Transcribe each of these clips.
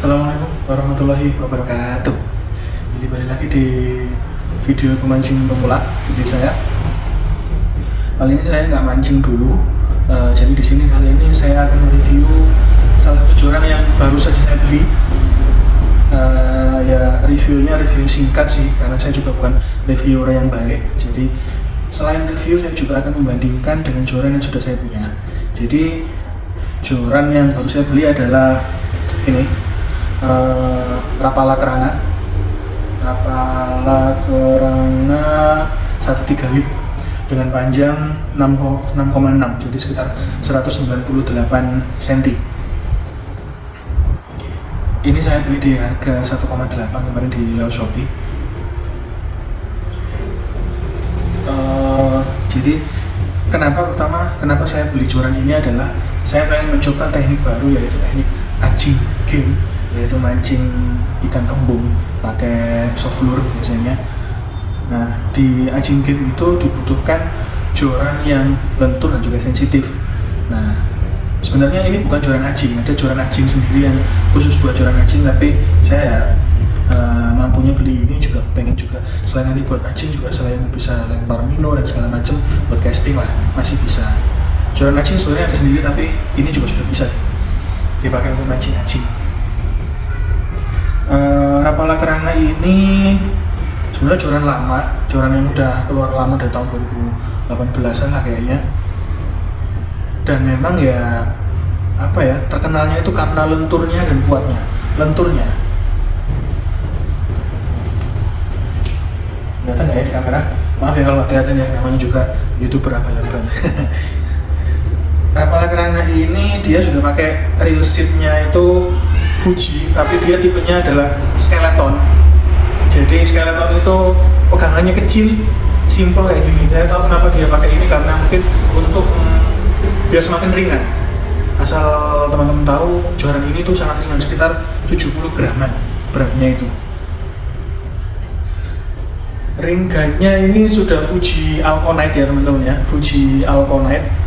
Assalamualaikum warahmatullahi wabarakatuh. Jadi balik lagi di video pemancing pemula video saya. Kali ini saya nggak mancing dulu. Jadi di sini kali ini saya akan mereview salah satu joran yang baru saja saya beli. Ya reviewnya review singkat sih, karena saya juga bukan reviewer yang baik. Jadi selain review, saya juga akan membandingkan dengan joran yang sudah saya punya. Jadi joran yang baru saya beli adalah ini, Rapala Keranga 135 lip dengan panjang 6,6, jadi sekitar 198 cm. Ini saya beli di harga 1,8 kemarin di lewat Shopee. Jadi kenapa saya beli joran ini adalah saya pengen mencoba teknik baru, yaitu teknik anjing game, yaitu mancing ikan kembung pakai soft lure biasanya. Nah, di anjing game itu dibutuhkan joran yang lentur dan juga sensitif. Nah, sebenarnya ini bukan joran anjing, ada joran anjing sendiri yang khusus buat joran anjing, tapi saya mampunya beli ini juga pengen juga selain nanti buat anjing, juga selain bisa lempar minnow dan segala macam buat casting lah, masih bisa. Joran anjing sebenarnya ada sendiri, tapi ini juga sudah bisa dipakai untuk mancing anjing. Rapala Keranga ini sebenarnya joran lama, joran yang udah keluar lama dari tahun 2018an lah kayaknya. Dan memang ya terkenalnya itu karena lenturnya dan kuatnya. Lenturnya kelihatan nggak ya di kamera? Maaf ya kalau kelihatan ya, namanya juga YouTuber abal-abal. Rapala Keranga ini dia sudah pakai reel seatnya itu Fuji, tapi dia tipenya adalah skeleton. Jadi skeleton itu pegangannya kecil, simple kayak gini. Saya tahu kenapa dia pakai ini, karena mungkin untuk biar semakin ringan. Asal teman-teman tahu, joran ini tuh sangat ringan, sekitar 70 graman beratnya itu. Ring guide-nya ini sudah Fuji Alconite ya teman-teman ya, Fuji Alconite.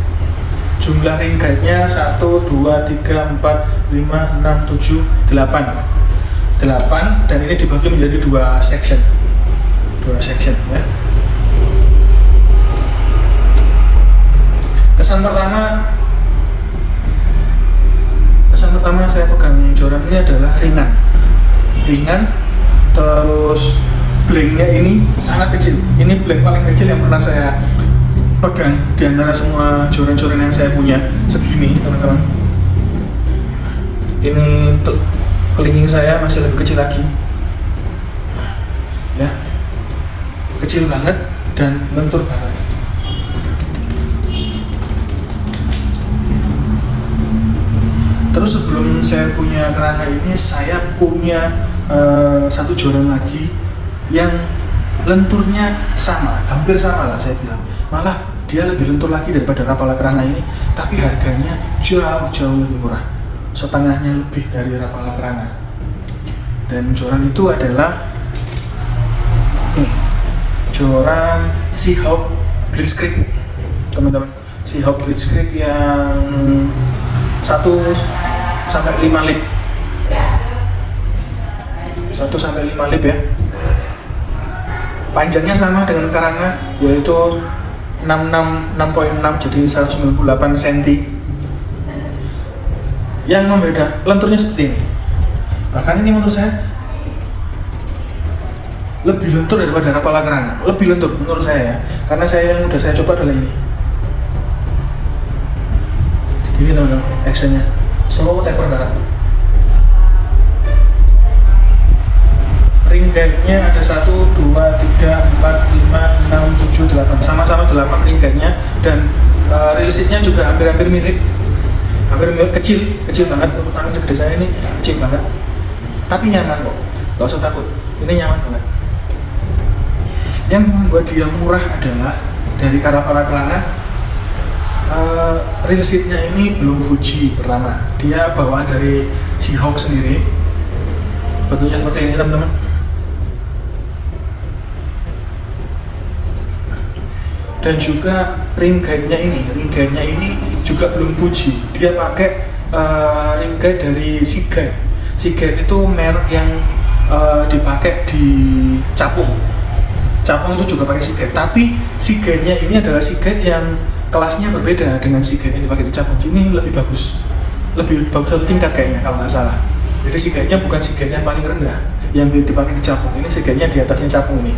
Jumlah ring guide-nya 1, 2, 3, 4, 5, 6, 7, 8 dan ini dibagi menjadi dua section ya. Kesan pertama saya pegang joran ini adalah ringan, terus blanknya ini sangat kecil. Ini blank paling kecil yang pernah saya pegang di antara semua joran-joran yang saya punya, segini teman-teman. Ini kelingking saya masih lebih kecil lagi ya, kecil banget dan lentur banget. Terus sebelum saya punya keranga ini, saya punya satu joran lagi yang lenturnya hampir sama lah saya bilang. Malah dia lebih lentur lagi daripada Rapala Keranga ini, tapi harganya jauh lebih murah, setengahnya lebih dari Rapala Keranga. Dan joran itu adalah joran Seahawk Blitzkrieg teman-teman. Seahawk Blitzkrieg yang 1-5 lip 1-5 lip ya. Panjangnya sama dengan Keranga, yaitu 6,6 jadi 198 cm. Yang membeda lenturnya seperti ini. Bahkan ini menurut saya lebih lentur daripada Rapala Keranga, lebih lentur menurut saya ya, karena yang udah saya coba adalah ini teman-teman, actionnya slow taper banget. Ring guide-nya ada 1, 2, 3, 4, 5, 6, 7, 8, sama-sama 8 ring guide-nya. Dan reel seat-nya juga hampir mirip, kecil banget. Untuk tangan segede saya ini kecil banget, tapi nyaman kok, gak usah takut, ini nyaman banget. Yang membuat dia murah adalah dari Rapala Keranga, reel seat-nya ini belum Fuji. Pertama, dia bawaan dari Seahawk sendiri, bentuknya seperti ini teman-teman. Dan juga ring guide-nya ini juga belum Fuji. Dia pakai ring guide dari Seaguide Seagate itu merek yang dipakai di capung. Capung itu juga pakai Seagate, tapi Seagate-nya ini adalah Seagate yang kelasnya berbeda dengan Seagate yang dipakai di capung. Ini lebih bagus satu tingkat kayaknya kalau nggak salah. Jadi Seagate-nya bukan Seagate yang paling rendah yang dipakai di capung. Ini Seagate-nya di atasnya capung ini.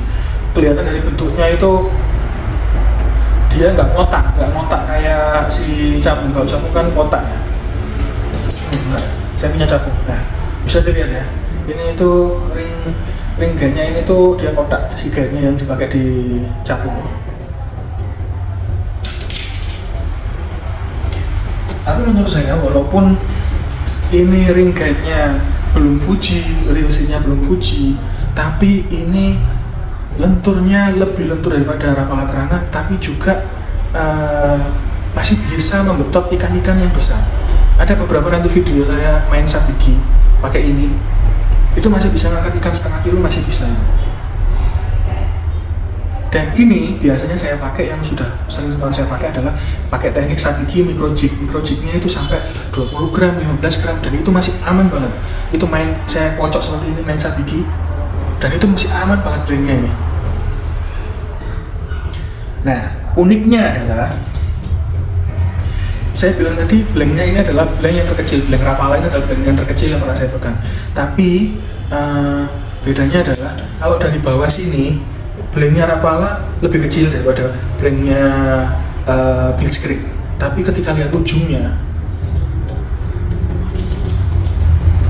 Kelihatan dari bentuknya itu dia nggak ngotak kayak si capung. Kalau capung kan kotak ya. Saya punya capung. Nah, bisa dilihat ya. Ini itu ring gate-nya ini tuh dia kotak, si gate-nya yang dipakai di capung. Tapi menurut saya walaupun ini ring gate-nya belum Fuji, reelsnya belum Fuji, tapi ini lenturnya lebih lentur daripada Rapala Kerana, tapi juga masih bisa membetot ikan-ikan yang besar. Ada beberapa nanti video saya main sabiki pakai ini, itu masih bisa ngangkat ikan setengah kilo, masih bisa. Dan ini biasanya saya pakai, yang sudah sering banget saya pakai adalah pakai teknik sabiki micro jig. Micro jignya itu sampai 20 gram, 15 gram, dan itu masih aman banget. Itu saya kocok seperti ini, main sabiki, dan itu masih aman banget blanknya ini. Nah, uniknya adalah saya bilang tadi blanknya ini adalah blank yang terkecil. Blank Rapala ini adalah blank yang terkecil yang pernah saya pegang. Tapi bedanya adalah kalau dari bawah sini blanknya Rapala lebih kecil daripada blanknya Blitzkrieg. Tapi ketika lihat ujungnya,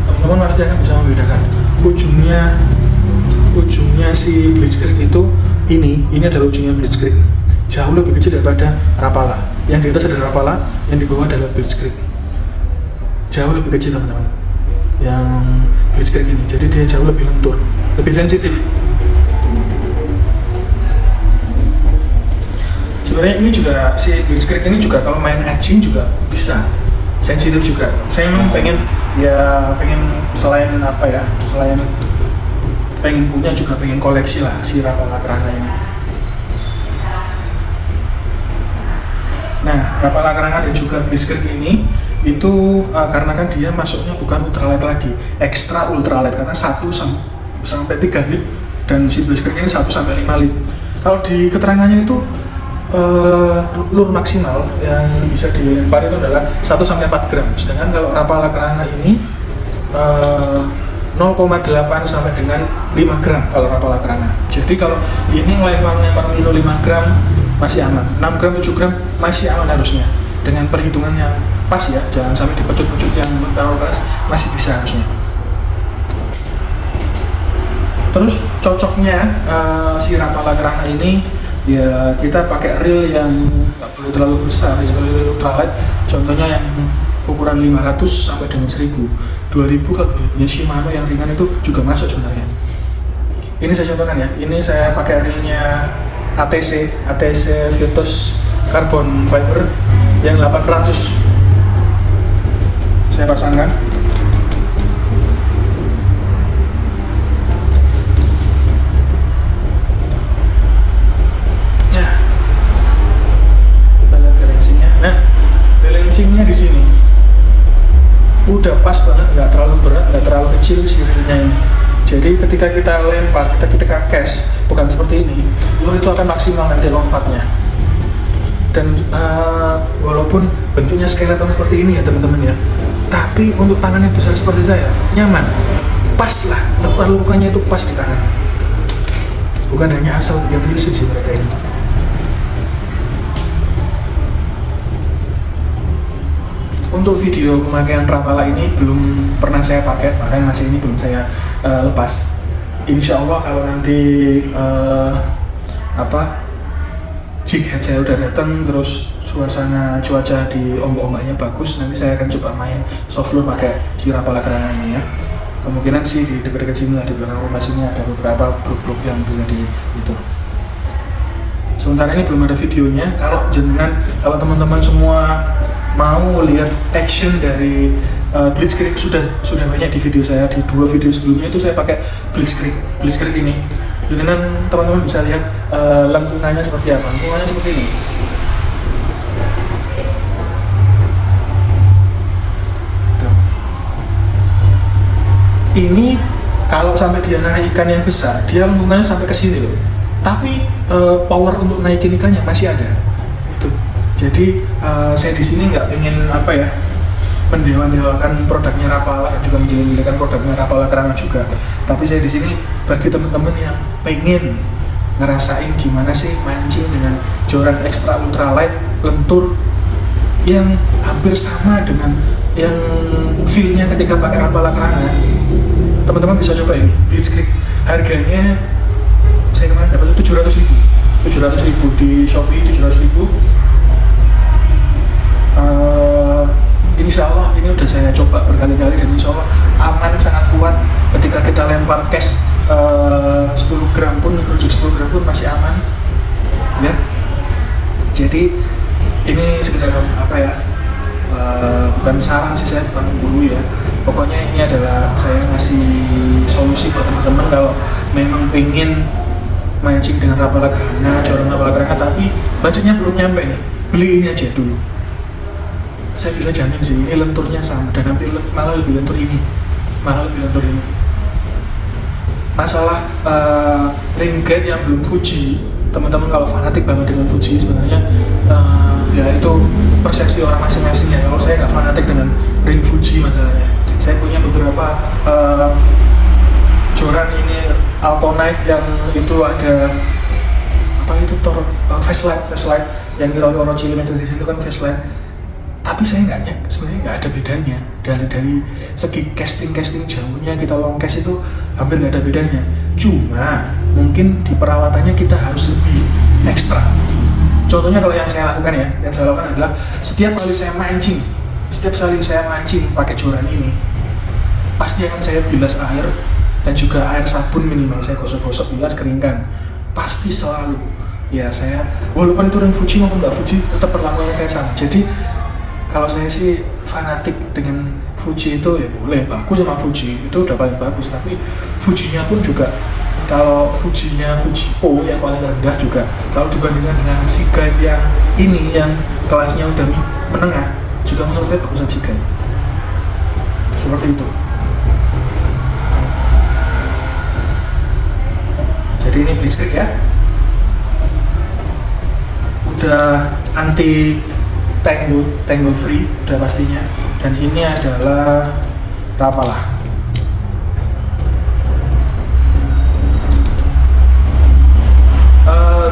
teman-teman pasti akan bisa membedakan. Ujungnya si Blitzkrieg itu ini adalah ujungnya Blitzkrieg. Jauh lebih kecil daripada Rapala. Yang di atas adalah Rapala, yang di bawah adalah Blitzkrieg. Jauh lebih kecil teman-teman. Yang Blitzkrieg ini, jadi dia jauh lebih lentur, lebih sensitif. Sebenarnya ini juga si Blitzkrieg ini juga kalau main etching juga bisa sensitif juga. Saya memang pengen selain pengen punya, juga pengen koleksi lah si Rapala Kerana ini. Nah, Rapala Kerana dan juga Blitzkrieg ini itu karena kan dia masuknya bukan ultralight lagi, extra ultralight, karena 1 sampai 3 lip, dan si Blitzkrieg ini 1 sampai 5 lip. Kalau di keterangannya itu lure maksimal yang bisa dilempar itu adalah 1 sampai 4 gram. Sedangkan kalau Rapala Kerana ini 0,8 sampai dengan 5 gram kalau Rapala Kerana. Jadi kalau ini ngelempar minum 5 gram masih aman, 6 gram, 7 gram masih aman harusnya. Dengan perhitungan yang pas ya, jangan sampai dipecut-pecut yang terlalu keras, masih bisa harusnya. Terus cocoknya si Rapala Kerana ini ya kita pakai reel yang nggak boleh terlalu besar, ya reel ultralight. Contohnya yang ukuran 500 sampai dengan 1000, 2000 kalau punya Shimano yang ringan itu juga masuk sebenarnya. Ini saya contohkan ya, ini saya pakai reelnya ATC Virtus Carbon Fiber yang 800. Saya pasangkan. Nah, kita lihat balancingnya. Nah, balancingnya di sini udah pas banget, nggak terlalu berat, nggak terlalu kecil sirinya ini. Jadi ketika kita lempar, kita cast, bukan seperti ini, lure itu akan maksimal nanti lompatnya. Dan walaupun bentuknya skeleton seperti ini ya teman-teman ya, tapi untuk tangan yang besar seperti saya, nyaman, pas lah, luka-lukanya itu pas di tangan. Bukan hanya asal bikin rilis sih mereka ini. Untuk video pemakaian Rapala ini belum pernah saya pakai, makanya masih ini belum saya lepas. Insya Allah kalau nanti jig head saya udah datang, terus suasana cuaca di ombak-ombaknya bagus, nanti saya akan coba main soft lure pakai si Rapala Kerana ini ya. Kemungkinan sih di dekat-dekat sini lah, di belakang rumah sini ada beberapa bruk-bruk yang bisa di itu. Sementara ini belum ada videonya. Kalau teman-teman semua mau lihat action dari Blitzkrieg, sudah banyak di video saya. Di 2 video sebelumnya itu saya pakai Blitzkrieg ini. Jadi teman-teman bisa lihat lengkungannya seperti apa. Lengkungannya seperti ini. Tuh. ini kalau sampai dia narik ikan yang besar, dia lengkungannya sampai ke sini loh. Tapi power untuk naikin ikannya masih ada. Itu. Jadi saya di sini nggak ingin apa ya, mendewa-dewakan produknya Rapala dan juga menjelek-jelekan produknya Rapala Kerana juga. Tapi saya di sini bagi teman-teman yang pengen ngerasain gimana sih mancing dengan joran extra ultralight lentur yang hampir sama dengan yang feel-nya ketika pakai Rapala Kerana, teman-teman bisa coba ini Blitzkrieg. Harganya saya kemarin dapat 700.000 di Shopee, 700.000. Insya Allah ini udah saya coba berkali-kali dan insya Allah aman, sangat kuat. Ketika kita lempar cash 10 gram pun, mikrojuk 10 gram pun masih aman ya. Jadi ini sekedar apa ya, bukan saran sih, saya bukan guru ya. Pokoknya ini adalah saya ngasih solusi buat teman-teman kalau memang pengen mancing dengan Rapala Kerana, joran Rapala Kerana, tapi budgetnya belum nyampe nih, beli ini aja dulu. Saya bisa jamin sih ini lenturnya sama dan hampir malah lebih lentur ini, Masalah ring guide yang belum Fuji, teman-teman kalau fanatik banget dengan Fuji sebenarnya ya itu persepsi orang masing-masing ya. Kalau saya nggak fanatik dengan ring Fuji masalahnya. Saya punya beberapa joran ini Altonite yang itu ada apa itu flashlight yang kira-kira cilimeter di situ kan flashlight. Tapi saya sebenarnya nggak ada bedanya dari segi casting jauhnya, kita long cast itu hampir nggak ada bedanya. Cuma mungkin di perawatannya kita harus lebih ekstra. Contohnya kalau yang saya lakukan adalah setiap kali saya mancing pakai joran ini, pasti akan saya bilas air dan juga air sabun minimal, saya gosok-gosok, bilas, keringkan. Pasti selalu ya, saya walaupun itu ring Fuji maupun nggak Fuji tetap perlakuannya saya sama. Jadi kalau saya sih fanatik dengan Fuji itu ya boleh, bagus sama Fuji itu udah paling bagus. Tapi Fujinya pun juga, kalau Fujinya Fuji Pro yang paling rendah juga, kalau dibandingkan dengan Seaguide yang ini yang kelasnya udah menengah, juga menurut saya bagusan Seaguide. Seperti itu. Jadi ini Blitzkrieg ya, udah anti tangle free udah pastinya, dan ini adalah Rapala.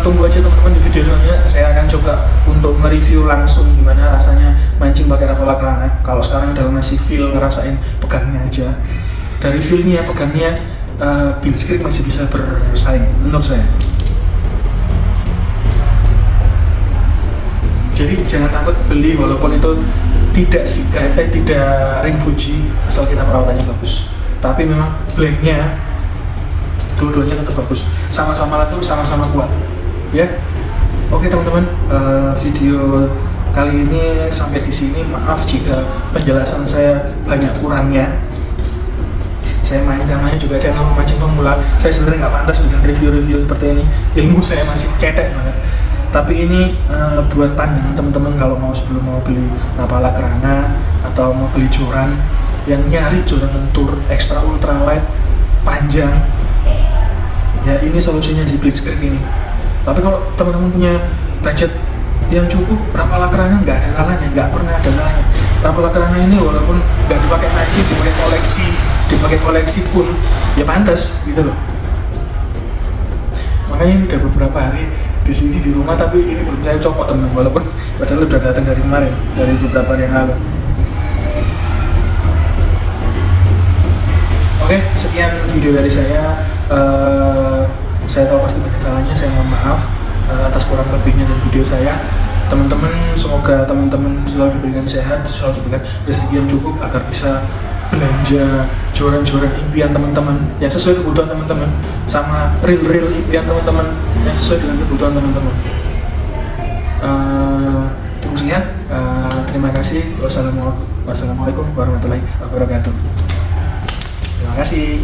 Tunggu aja teman-teman, di video selanjutnya saya akan coba untuk nge-review langsung gimana rasanya mancing pakai Rapala Kerana. Kalau sekarang adalah masih feel, ngerasain pegangnya aja. Dari feelnya, pegangnya Blitzkrieg masih bisa bersaing menurut saya. Jadi jangan takut beli walaupun itu tidak ring Fuji, asal kita perawatannya bagus. Tapi memang blanknya dua-duanya tetap bagus, sama-sama lentur, sama-sama kuat ya. Oke teman-teman, video kali ini sampai di sini. Maaf jika penjelasan saya banyak kurangnya. Saya namanya juga channel mancing pemula. Saya sebenarnya nggak pantas bikin review-review seperti ini. Ilmu saya masih cetek banget. Tapi ini buat pandangan teman-teman kalau sebelum mau beli Rapala Kerana atau mau beli joran yang nyari joran lentur extra ultralight panjang, ya ini solusinya si Blitzkrieg ini. Tapi kalau teman-teman punya budget yang cukup, Rapala Kerana nggak ada salahnya, nggak pernah ada salahnya. Rapala Kerana ini walaupun nggak dipakai mancing, dipakai koleksi pun ya pantas gitu loh. Makanya ini udah beberapa hari di sini di rumah, tapi ini belum saya copot teman, walaupun padahal udah datang dari kemarin, dari beberapa hari yang lalu. Oke, sekian video dari saya. Saya tahu pasti banyak salahnya, saya mohon maaf atas kurang lebihnya dari video saya. Teman-teman, semoga teman-teman selalu diberikan sehat, selalu diberikan rezeki yang cukup agar bisa belanja joran-joran impian teman-teman yang sesuai kebutuhan teman-teman, sama real impian teman-teman yang sesuai dengan kebutuhan teman-teman. Cukup sekian, terima kasih. Wassalamualaikum warahmatullahi wabarakatuh. Terima kasih.